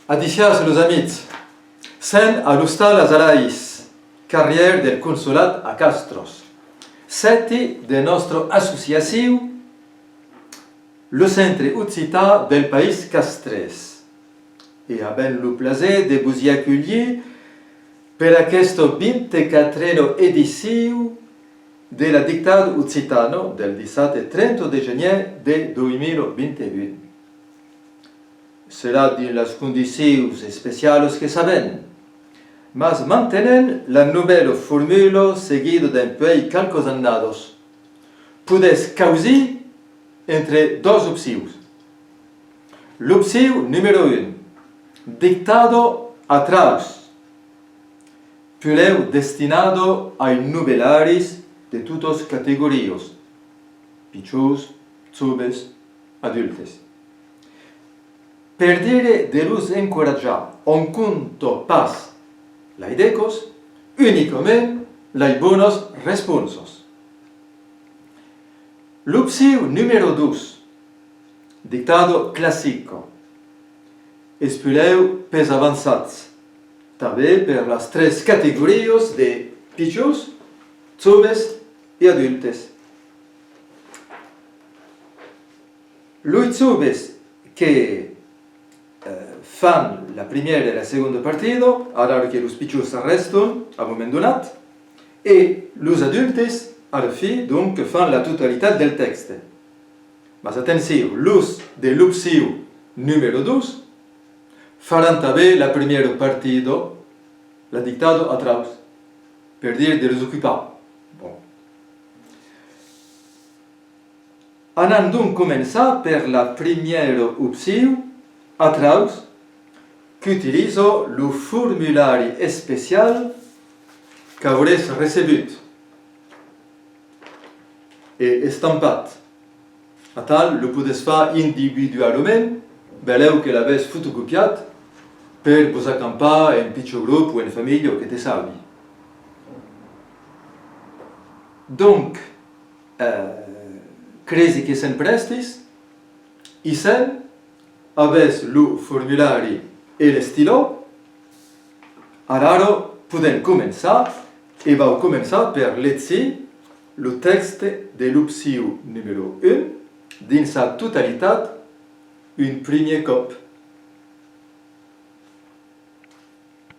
Adicias los amics, sen a l'hostal a Zalaïs, carrière del consolat a Castros. Seti de nostra associació, le centre occità del país castres. E abbiamo il piacere de vous y accueillir per aquesta 24a edició de la Dictado Occitano del 17 e 30 de gener de 2021. Serà dins les condicions especials que sabem, mas mantenen la novella formula seguida d'un peu quelques annados. Podes causar entre dos opcions. L'opció número 1, dictado atraus, puleu destinado a novellaris de totes categorias, pichos, joves, adultes. Per dire de los encoratjar, on conto pas la idecos, unicament les bones responsos. L'opció número 2, dictado clásico, espuleu pes avançats, també per les tres categories de pichos, joves i adultes. Los joves que fan la primera e la seconda partida, alors que los pichos restan a un moment donat, e los adultes a la fi, donc, fan la totalitat del text. Mas atenció, los de l'opció número 2 faran també la primera partida, la dictado atraus, per dir de los ocupar. Bon. Anem donc començar per la primera opció, atraus, que utilitzo el formulari especial que hauràs recebut e estampat. A tal, lo podes fer individualment, veleu que l'havès fotocopiat per vos acampar en pitjor grup o en família que te salvi. Donc, crezi que se'n prestis, i se'n havès el formulari e l'estiló, ara podem començar e vau començar per llegir el text de l'opció número 1 dins sa totalitat un primer cop.